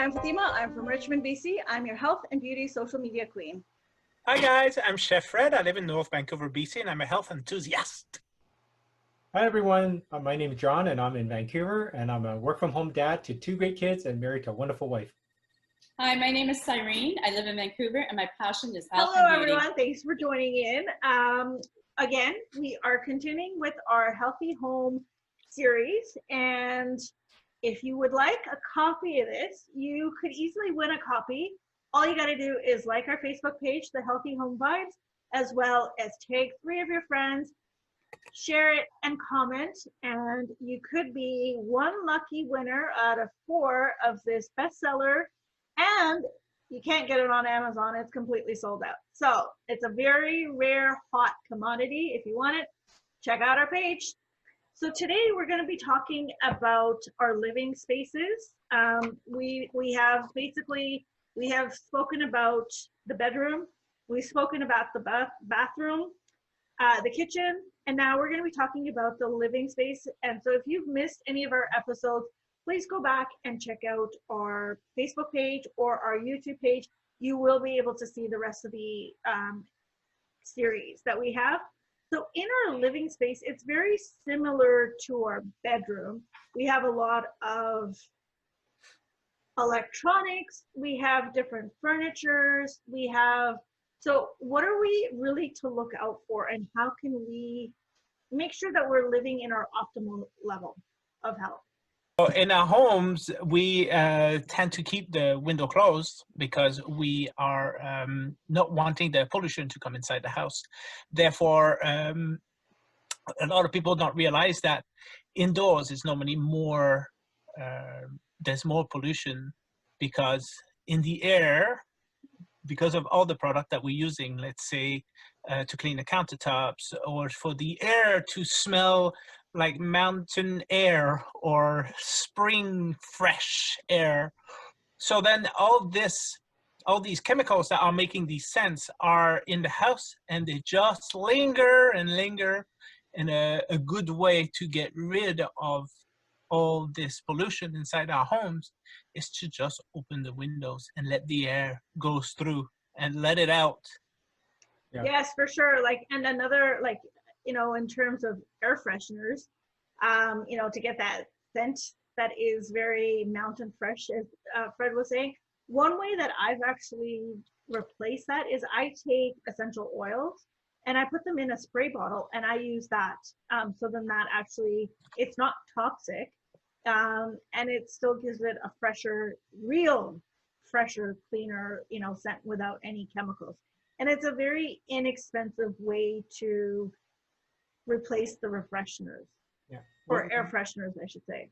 I'm Fatima. I'm from Richmond, BC. I'm your health and beauty social media queen. Hi guys, I'm Chef Fred. I live in North Vancouver, BC, and I'm a health enthusiast. Hi everyone, my name is John and I'm in Vancouver and I'm a work from home dad to 2 great kids and married to a wonderful wife. Hi, my name is Cyrene. I live in Vancouver and my passion is health Hello and beauty. everyone, thanks for joining in. Again, we are continuing with our Healthy Home series, and if you would like a copy of this, you could easily win a copy. All you got to do is like our Facebook page, The Healthy Home Vibes, as well as tag 3 of your friends, share it and comment, and you could be one lucky winner out of 4 of this bestseller. And you can't get it on Amazon, it's completely sold out. So it's a very rare, hot commodity. If you want it, check out our page. So today we're going to be talking about our living spaces. We have spoken about the bedroom, we've spoken about the bathroom, the kitchen, and now we're going to be talking about the living space. And so if you've missed any of our episodes, please go back and check out our Facebook page or our YouTube page. You will be able to see the rest of the series that we have. So in our living space, it's very similar to our bedroom. We have a lot of electronics, we have different furnitures, so what are we really to look out for, and how can we make sure that we're living in our optimal level of health? In our homes, we tend to keep the window closed because we are not wanting the pollution to come inside the house. Therefore, a lot of people don't realize that indoors is normally more, there's more pollution because in the air, because of all the product that we're using, let's say to clean the countertops, or for the air to smell like mountain air or spring fresh air. So then all these chemicals that are making these scents are in the house, and they just linger and linger. And a good way to get rid of all this pollution inside our homes is to just open the windows and let the air go through and let it out. Yeah. Yes, for sure. And another, in terms of air fresheners, to get that scent that is very mountain fresh, as Fred was saying, one way that I've actually replaced that is I take essential oils and I put them in a spray bottle and I use that. So then that actually, it's not toxic, and it still gives it a fresher, cleaner, scent without any chemicals. And it's a very inexpensive way to replace the refresheners. Yeah. Or air fresheners, I should say.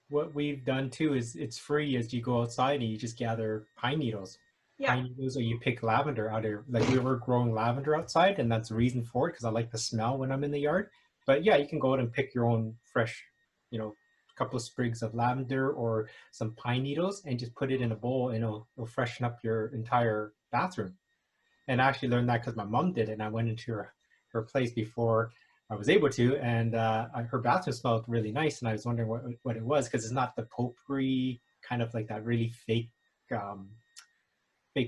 What we've done too is it's free as you go outside and you just gather pine needles. Yeah. Pine needles, or you pick lavender out of, like we were growing lavender outside, and that's the reason for it, because I like the smell when I'm in the yard. But yeah, you can go out and pick your own fresh, couple of sprigs of lavender or some pine needles and just put it in a bowl, and it'll freshen up your entire bathroom. And I actually learned that because my mom did it, and I went into her place before I was able to, and her bathroom smelled really nice, and I was wondering what it was, because it's not the potpourri kind of like that really fake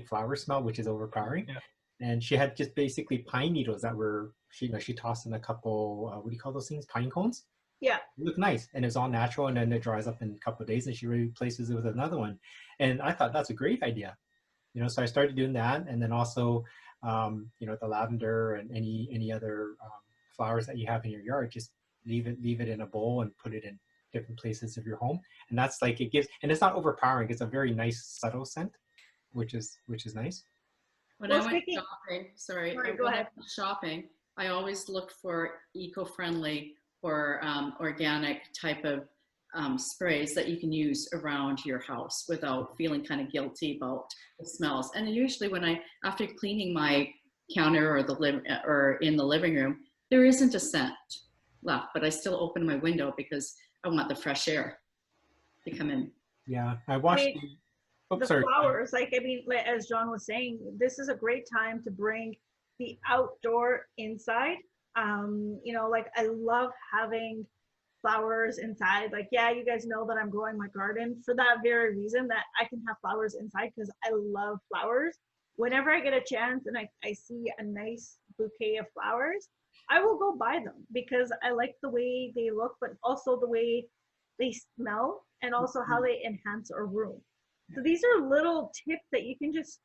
flower smell, which is overpowering. Yeah. And she had just basically pine needles that were, she tossed in a couple, what do you call those things? Pine cones? Yeah. It looked nice, and it's all natural, and then it dries up in a couple of days, and she replaces it with another one. And I thought that's a great idea. So I started doing that, and then also, the lavender and any other flowers that you have in your yard, just leave it in a bowl and put it in different places of your home. And that's like, it gives, and it's not overpowering. It's a very nice, subtle scent, which is nice. When I went shopping, I always looked for eco-friendly or organic type of sprays that you can use around your house without feeling kind of guilty about the smells. And usually after cleaning my counter or in the living room, there isn't a scent left, but I still open my window because I want the fresh air to come in. Yeah, I watched the flowers, as John was saying, this is a great time to bring the outdoor inside. I love having flowers inside. Like, yeah, you guys know that I'm growing my garden for that very reason, that I can have flowers inside, because I love flowers. Whenever I get a chance and I see a nice bouquet of flowers, I will go buy them because I like the way they look, but also the way they smell, and also how they enhance a room. So these are little tips that you can just,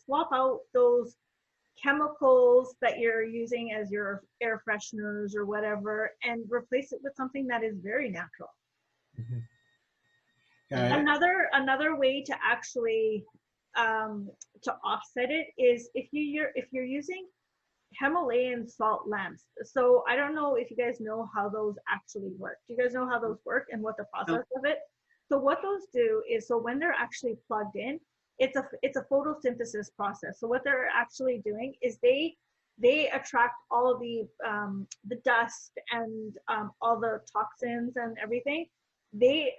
swap out those chemicals that you're using as your air fresheners or whatever, and replace it with something that is very natural. Mhm. Another way to actually to offset it is if you're using Himalayan salt lamps. So I don't know if you guys know how those actually work. Do you guys know how those work and what the process of it? So what those do is, so when they're actually plugged in, it's a photosynthesis process. So what they're actually doing is they attract all of the dust and all the toxins and everything. They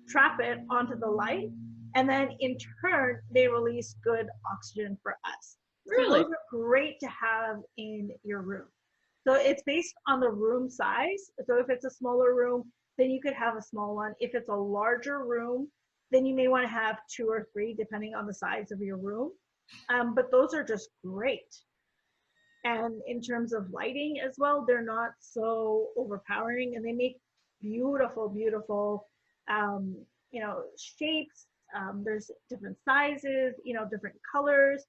trap it onto the light, and then in turn they release good oxygen for us. Really? So those are great to have in your room. So it's based on the room size. So if it's a smaller room, then you could have a small one. If it's a larger room, then you may want to have 2 or 3, depending on the size of your room. But those are just great. And in terms of lighting as well, they're not so overpowering, and they make beautiful, beautiful, shapes. There's different sizes, different colors.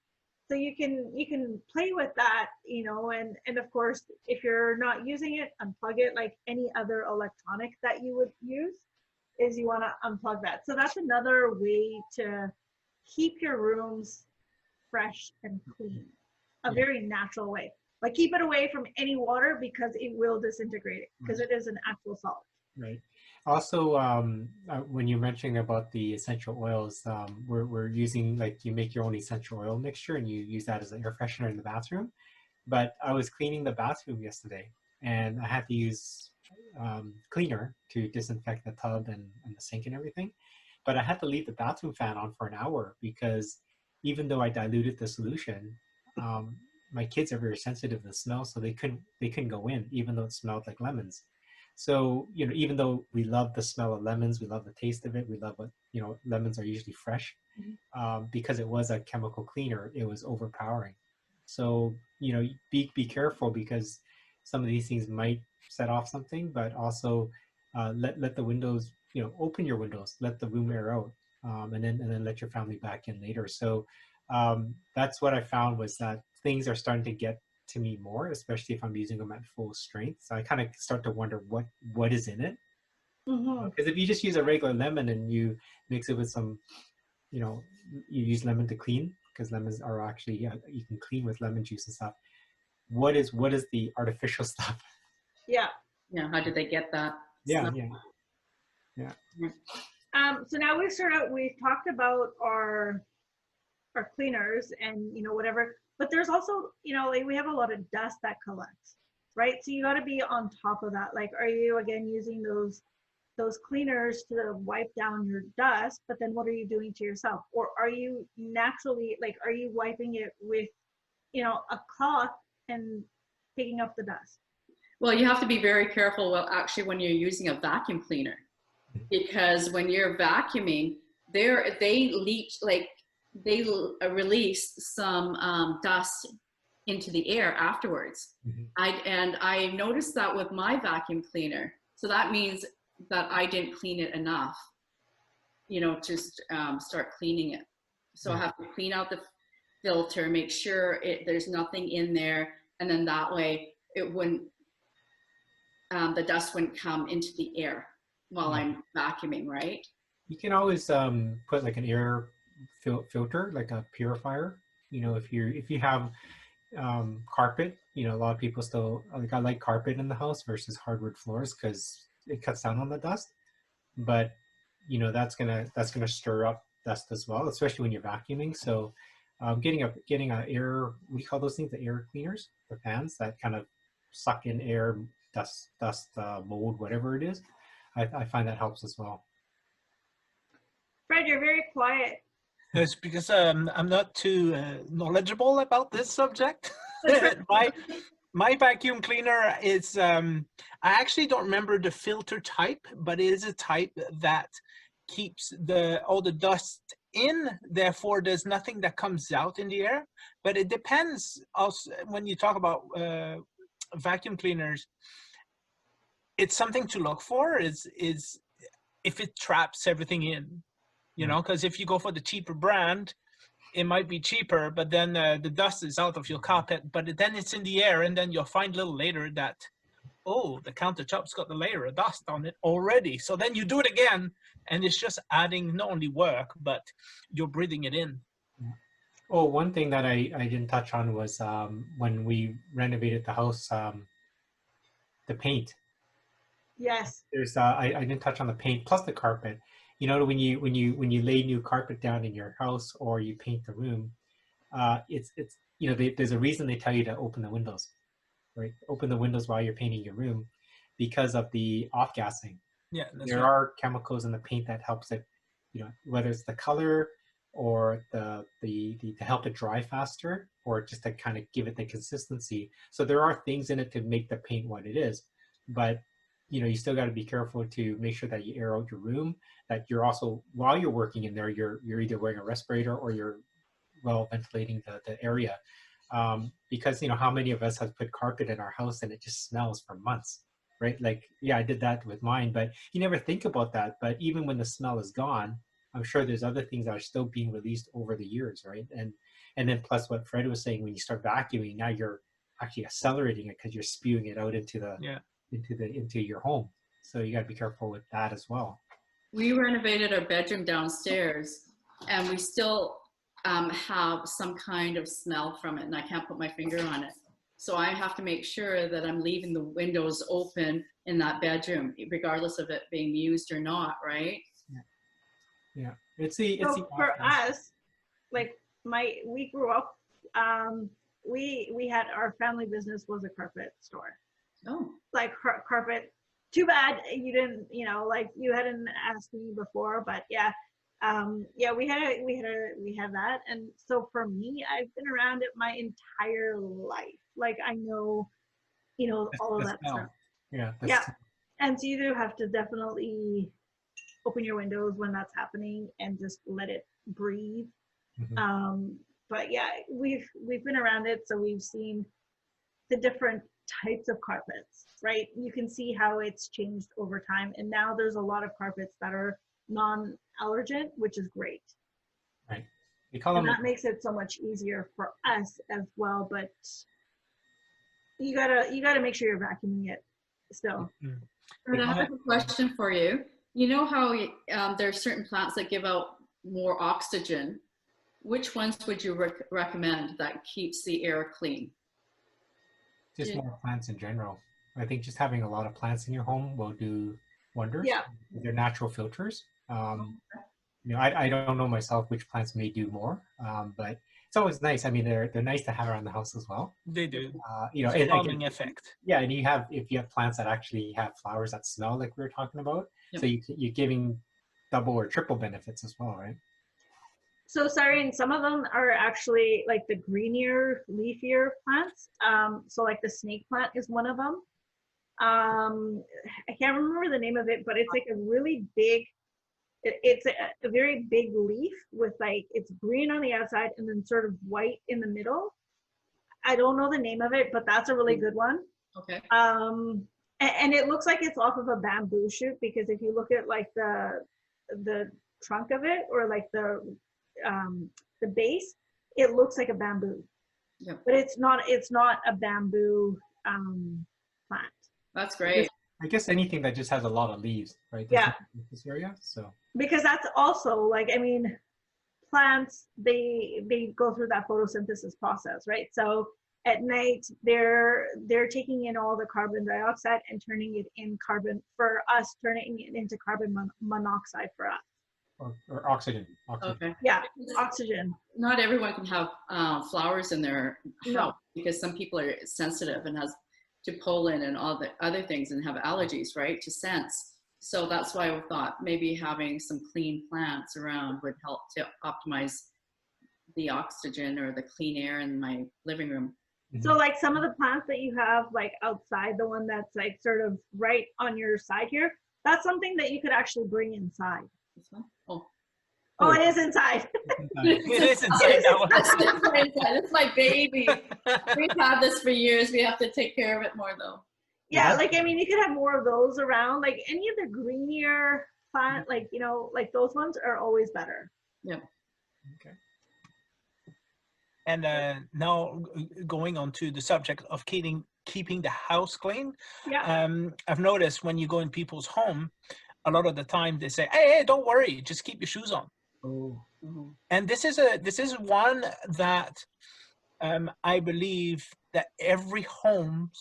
So you can play with that, and of course, if you're not using it, unplug it like any other electronic that you would use, is you want to unplug that. So that's another way to keep your rooms fresh and clean, a very natural way. Like, keep it away from any water because it will disintegrate it, because it is an actual solid. Right. Also, when you're mentioning about the essential oils, we're using, like, you make your own essential oil mixture and you use that as an air freshener in the bathroom. But I was cleaning the bathroom yesterday and I had to use cleaner to disinfect the tub and the sink and everything. But I had to leave the bathroom fan on for an hour because even though I diluted the solution, my kids are very sensitive to the smell, so they couldn't go in, even though it smelled like lemons. So, even though we love the smell of lemons, we love the taste of it, we love what, lemons are usually fresh, because it was a chemical cleaner, it was overpowering. So, be careful, because some of these things might set off something, but also let the windows, open your windows, let the room air out, and then let your family back in later. So that's what I found, was that things are starting to get to me more, especially if I'm using them at full strength. So I kind of start to wonder what is in it. Because if you just use a regular lemon and you mix it with some, you use lemon to clean, because lemons are actually, you can clean with lemon juice and stuff. What is the artificial stuff? Yeah. How did they get that? Yeah. So now we've talked about our cleaners and whatever, but there's also like, we have a lot of dust that collects, right? So you got to be on top of that. Like, are you again using those cleaners to wipe down your dust, but then what are you doing to yourself? Or are you naturally, like, are you wiping it with a cloth and picking up the dust? Well, you have to be very careful, actually, when you're using a vacuum cleaner, because when you're vacuuming, they leach, like, they release some dust into the air afterwards. I noticed that with my vacuum cleaner. So that means that I didn't clean it enough, to start cleaning it. So I have to clean out the filter, make sure there's nothing in there, and then that way it wouldn't, the dust wouldn't come into the air while I'm vacuuming, right? You can always put like an air filter, like a purifier. If you have carpet, a lot of people still, like, I like carpet in the house versus hardwood floors because it cuts down on the dust. But that's gonna stir up dust as well, especially when you're vacuuming. So getting a air, what do you call those things? The air cleaners, the fans that kind of suck in air, dust, mold, whatever it is. I find that helps as well. Fred, you're very quiet. It's because I'm not too knowledgeable about this subject. My vacuum cleaner is, I actually don't remember the filter type, but it is a type that keeps all the dust in, therefore there's nothing that comes out in the air. But it depends also when you talk about vacuum cleaners, it's something to look for is if it traps everything in, you know, because if you go for the cheaper brand, it might be cheaper, but then the dust is out of your carpet, but then it's in the air, and then you'll find a little later that, oh, the countertop's got the layer of dust on it already. So then you do it again, and it's just adding not only work, but you're breathing it in. Oh, one thing that I didn't touch on was when we renovated the house, the paint. Yes. There's I didn't touch on the paint plus the carpet. You know, when you lay new carpet down in your house or you paint the room, it's you know there's a reason they tell you to open the windows, right? Open the windows while you're painting your room because of the off gassing. Yeah, that's There right. are chemicals in the paint that helps it, you know, whether it's the color or the to help it dry faster or just to kind of give it the consistency. So there are things in it to make the paint what it is, but you know, you still got to be careful to make sure that you air out your room, that you're also, while you're working in there, you're either wearing a respirator or you're well ventilating the area. Because, you know, how many of us have put carpet in our house and it just smells for months, right? Like, yeah, I did that with mine, but you never think about that. But even when the smell is gone, I'm sure there's other things that are still being released over the years, right? And then plus what Fred was saying, when you start vacuuming, now you're actually accelerating it because you're spewing it out into the into your home. So you got to be careful with that as well. We renovated our bedroom downstairs, and we still have some kind of smell from it, and I can't put my finger on it. So I have to make sure that I'm leaving the windows open in that bedroom, regardless of it being used or not, right? Yeah, it's the So for us, like we grew up, we had our family business was a carpet store. Oh, Like carpet. Too bad you didn't, you know, like you hadn't asked me before, but yeah, yeah, we had that, and so for me, I've been around it my entire life. Like I know, you know, all of that stuff. Yeah, Yeah, and so you do have to definitely open your windows when that's happening and just let it breathe. But yeah, we've been around it, so we've seen the different types of carpets, right? You can see how it's changed over time, and now there's a lot of carpets that are non-allergent, which is great. Right. We call And them. that makes it so much easier for us as well. But you gotta make sure you're vacuuming it still. Fred, I have a question for you. You know how there are certain plants that give out more oxygen. Which ones would you recommend that keeps the air clean? Just more plants in general. I think just having a lot of plants in your home will do wonders. Yeah. They're natural filters. You know, I don't know myself which plants may do more, but it's always nice. I mean, they're nice to have around the house as well. They do. You know, It's a and calming again, effect. yeah, and if you have plants that actually have flowers that smell like we were talking about, so you're giving double or triple benefits as well, right? So sorry, and some of them are actually like the greenier, leafier plants. So like the snake plant is one of them. I can't remember the name of it, but it's like a really big, it's a very big leaf with like, it's green on the outside and then sort of white in the middle. I don't know the name of it, but that's a really good one. Okay. And it looks like it's off of a bamboo shoot, because if you look at like the trunk of it, or like the base, it looks like a bamboo. Yep. But it's not a bamboo plant. That's great. I guess anything that just has a lot of leaves, right? Yeah. This area, so. Because that's also like, I mean, plants, they go through that photosynthesis process, right? So at night they're taking in all the carbon dioxide and turning it in carbon for us, turning it into carbon monoxide for us. Or oxygen. Okay. Yeah, oxygen. Not everyone can have flowers in their house, No. because some people are sensitive and has to pollen and all the other things and have allergies, right, to scents. So that's why I thought maybe having some clean plants around would help to optimize the oxygen or the clean air in my living room. So like some of the plants that you have like outside, the one that's like sort of right on your side here, that's something that you could actually bring inside. This one? Oh. Oh, it is inside. It is inside that one. It's my baby. We've had this for years. We have to take care of it more though. Yeah, like I mean, you could have more of those around. Like any of the greenier plant, like you know, like those ones are always better. Yeah. Okay. And now going on to the subject of keeping the house clean. Yeah. I've noticed when you go in people's home, a lot of the time they say, "Hey, don't worry, just keep your shoes on." Oh. Mhm. And this is one that I believe that everyone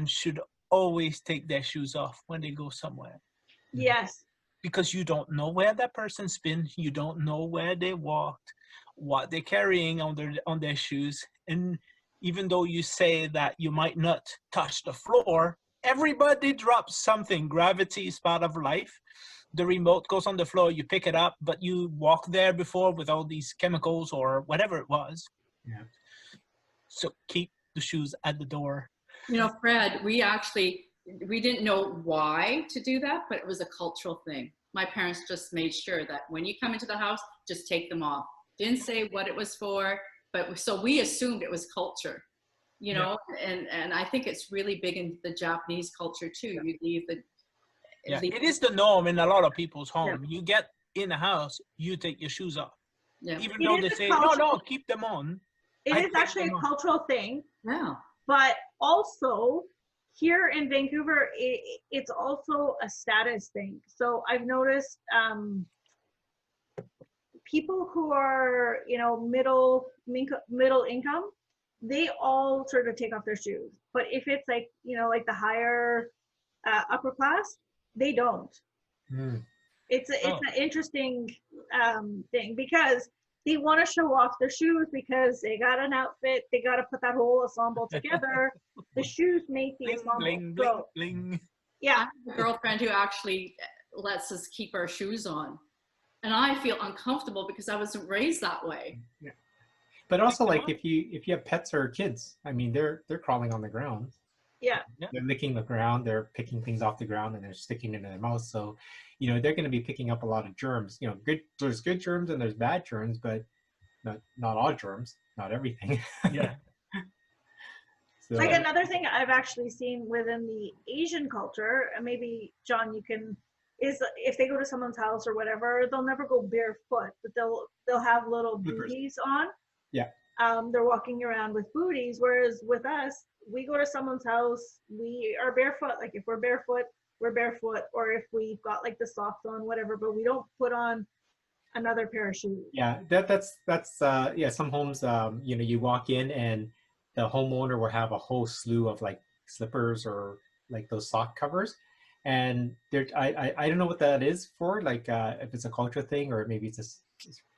should always take their shoes off when they go somewhere, Yes. because you don't know where that person's been, you don't know where they walked, what they're carrying on their shoes, and even though you say that you might not touch the floor, everybody drops something. Gravity is part of life. The remote goes on the floor, you pick it up, but you walked there before with all these chemicals or whatever it was. Yeah. So keep the shoes at the door. You know, Fred, we didn't know why to do that, but it was a cultural thing. My parents just made sure that when you come into the house, just take them off. Didn't say what it was for, but so we assumed it was culture, you know, and I think it's really big in the Japanese culture too. You leave the It is the norm in a lot of people's home. You get in the house, you take your shoes off. Yeah. Even It though is they a say, culture- no, keep them on. It I is take actually them a off. cultural thing, Yeah. but also here in Vancouver, it's also a status thing. So I've noticed people who are, you know, middle income, they all sort of take off their shoes. But if it's like, you know, like the higher upper class, they don't. Mm. It's an interesting thing because they want to show off their shoes because they got an outfit, they got to put that whole ensemble together. The shoes make the Bling, ensemble bling, go. bling, bling. Yeah, A girlfriend who actually lets us keep our shoes on. And I feel uncomfortable because I wasn't raised that way. Yeah. But also, them like off. if you have pets or kids, I mean, they're crawling on the ground. yeah. They're licking the ground. They're picking things off the ground and they're sticking it in their mouth. So, you know, they're going to be picking up a lot of germs. You know, there's good germs and there's bad germs, but not all germs, not everything. Yeah. So, Like another thing I've actually seen within the Asian culture, and maybe John, you can, is if they go to someone's house or whatever, they'll never go barefoot, but they'll have little Slippers. booties on. Yeah. They're walking around with booties, whereas with us, we go to someone's house, we are barefoot. Like if we're barefoot, or if we've got like the socks on, whatever, but we don't put on another pair of shoes. yeah, that's yeah. Some homes, you know, you walk in and the homeowner will have a whole slew of like slippers or like those sock covers, and I don't know what that is for. Like if it's a culture thing or maybe it's just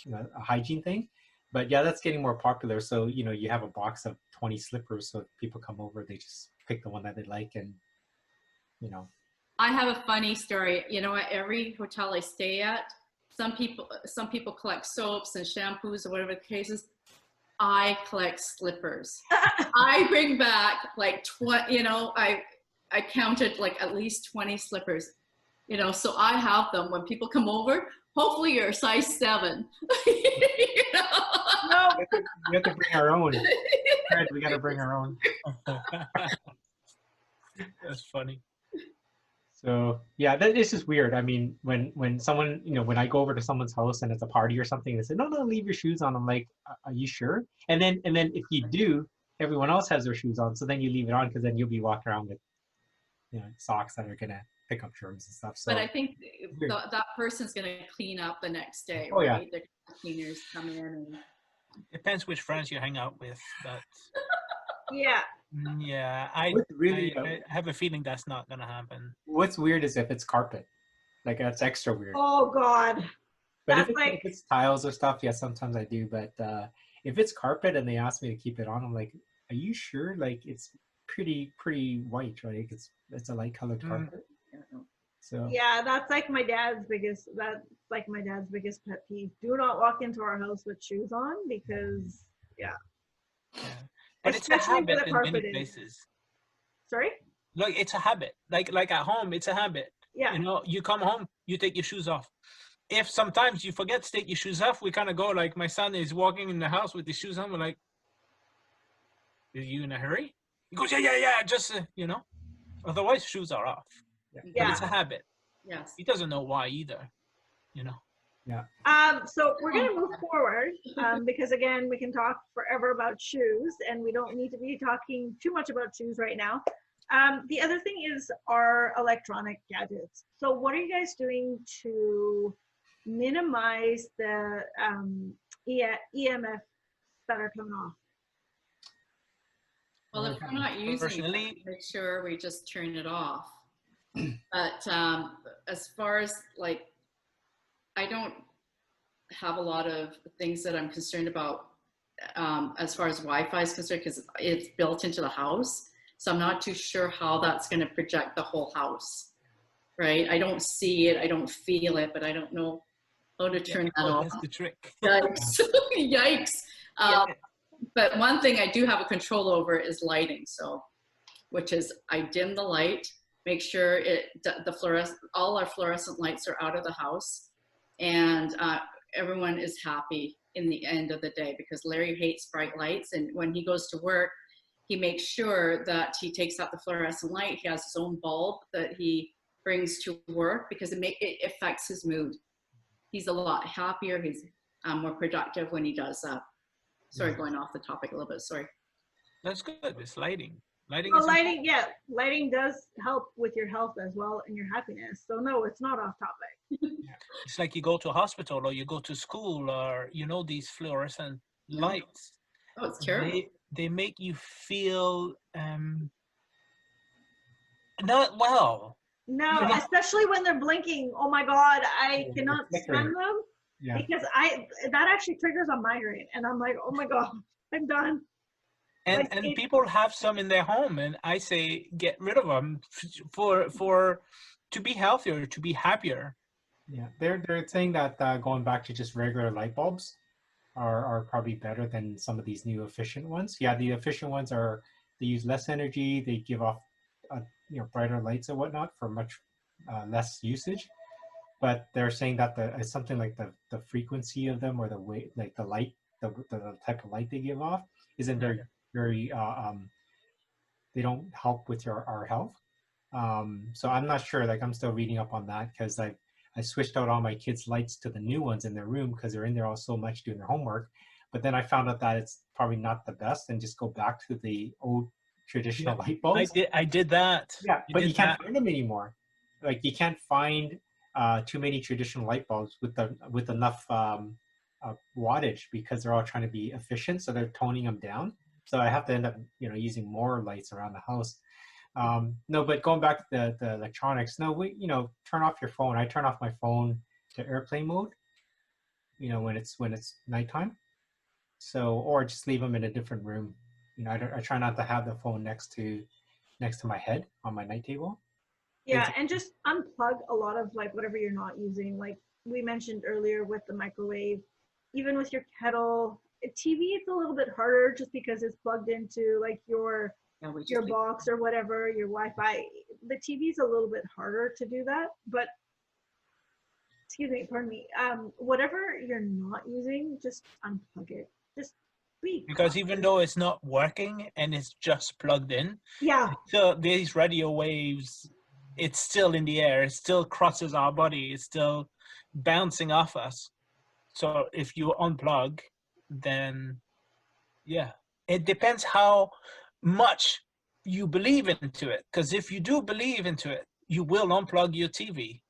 you know, a hygiene thing. But yeah, that's getting more popular. So, you know, you have a box of 20 slippers. So if people come over, they just pick the one that they like and, you know. I have a funny story. You know, at every hotel I stay at, some people collect soaps and shampoos or whatever the case is. I collect slippers. I bring back like 20, you know, I counted like at least 20 slippers, you know, so I have them when people come over. Hopefully you're a size 7. You know? No, We have to bring our own. Fred, we got to bring our own. That's funny. So yeah, this is weird. I mean, when someone, you know, when I go over to someone's house and it's a party or something, they say, no, leave your shoes on. I'm like, are you sure? And then if you do, everyone else has their shoes on. So then you leave it on because then you'll be walking around with, you know, socks that are gonna pick up germs and stuff. So But I think that person's going to clean up the next day, Oh, yeah. right? The cleaners come in and Depends which friends you hang out with, but yeah. yeah, what's really I have a feeling that's not gonna happen. what's weird is if it's carpet, like that's extra weird. Oh God. But if That's if it's tiles or stuff, yeah, sometimes I do. But if it's carpet and they ask me to keep it on, I'm like, are you sure? Like it's pretty white, right? It's a light colored carpet. So Yeah, that's like my dad's biggest pet peeve. Do not walk into our house with shoes on because Yeah. But it's a especially where habit the in many carpet is. places. Sorry? Like it's a habit. Like at home, it's a habit. Yeah. You know, you come home, you take your shoes off. If sometimes you forget to take your shoes off, we kind of go like my son is walking in the house with his shoes on. We're like, "Are you in a hurry?" He goes, "Yeah. Just you know." Otherwise, shoes are off. But Yeah. it's a habit. Yes. He doesn't know why either. You know. So we're going to move forward because again, we can talk forever about shoes and we don't need to be talking too much about shoes right now. The other thing is our electronic gadgets. So what are you guys doing to minimize the EMF that are coming off? Well, if we're not using Personally, it, make sure we just turn it off. But as far as like, I don't have a lot of things that I'm concerned about as far as Wi-Fi is concerned, because it's built into the house. So I'm not too sure how that's going to project the whole house, right? I don't see it, I don't feel it, but I don't know how to turn that off. that's the trick. Yikes. Yikes. But one thing I do have a control over is lighting. So, which is I dim the light, make sure all our fluorescent lights are out of the house, and everyone is happy in the end of the day, because Larry hates bright lights, and when he goes to work, he makes sure that he takes out the fluorescent light. He has his own bulb that he brings to work because it affects his mood. He's a lot happier. He's more productive when he does that. Sorry, going off the topic a little bit. Sorry. That's good. It's lighting. Lighting Well, is lighting, yeah, lighting does help with your health as well and your happiness. So no, it's not off topic. It's like you go to a hospital or you go to school, or you know, these fluorescent lights. Oh, it's terrible. They make you feel not well. No, Yeah. especially when they're blinking. Oh my God, I Yeah, cannot they're stand flickering. them Yeah. because that actually triggers a migraine, and I'm like, oh my God, I'm done. And Like, and people have some in their home, and I say get rid of them for to be healthier, to be happier. Yeah, they're saying that going back to just regular light bulbs are probably better than some of these new efficient ones. Yeah, the efficient ones they use less energy, they give off brighter lights and whatnot for much less usage. But they're saying that it's something like the frequency of them, or the way, like the light, the type of light they give off isn't very they don't help with our health. So I'm not sure. Like, I'm still reading up on that, because I switched out all my kids' lights to the new ones in their room because they're in there all so much doing their homework. But then I found out that it's probably not the best, and just go back to the old traditional light bulbs. I did that. Yeah, but you can't that. find them anymore. Like, you can't find too many traditional light bulbs with enough wattage, because they're all trying to be efficient, so they're toning them down. So I have to end up using more lights around the house. No, but going back to the electronics, no, we turn off your phone. I turn off my phone to airplane mode, when it's nighttime. So, or just leave them in a different room. I try not to have the phone next to my head on my night table. Yeah, and just unplug a lot of like whatever you're not using. Like we mentioned earlier with the microwave, even with your kettle. TV, it's a little bit harder just because it's plugged into like your box or whatever, your Wi-Fi. The TV is a little bit harder to do that, but excuse me, pardon me. Whatever you're not using, just unplug it. Just be Because quiet. even though it's not working and it's just plugged in, Yeah, so these radio waves, it's still in the air. It still crosses our body. It's still bouncing off us. So if you unplug, then yeah, it depends how much you believe into it. Because if you do believe into it, you will unplug your TV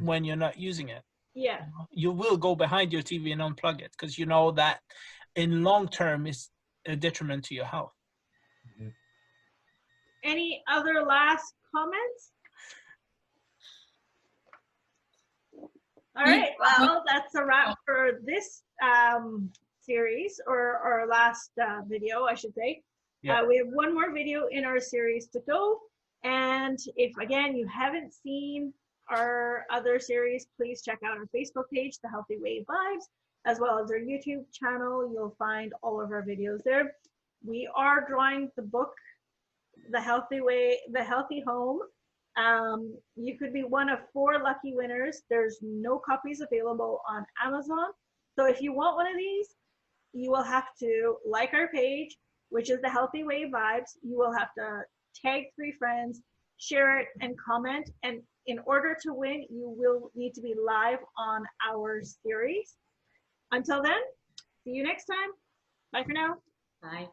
when you're not using it. yeah. You will go behind your TV and unplug it, because you know that in long term is a detriment to your health. Any other last comments? All right, well, that's a wrap for this series, or our last video, I should say. Yeah. We have one more video in our series to go. And if, again, you haven't seen our other series, please check out our Facebook page, The Healthy Wave Vibes, as well as our YouTube channel. You'll find all of our videos there. We are drawing the book, The Healthy Way, The Healthy Home. You could be one of 4 lucky winners. There's no copies available on Amazon. So if you want one of these, you will have to like our page, which is The Healthy Way Vibes. You will have to tag 3 friends, share it, and comment. And in order to win, you will need to be live on our series. Until then, see you next time. Bye for now. Bye.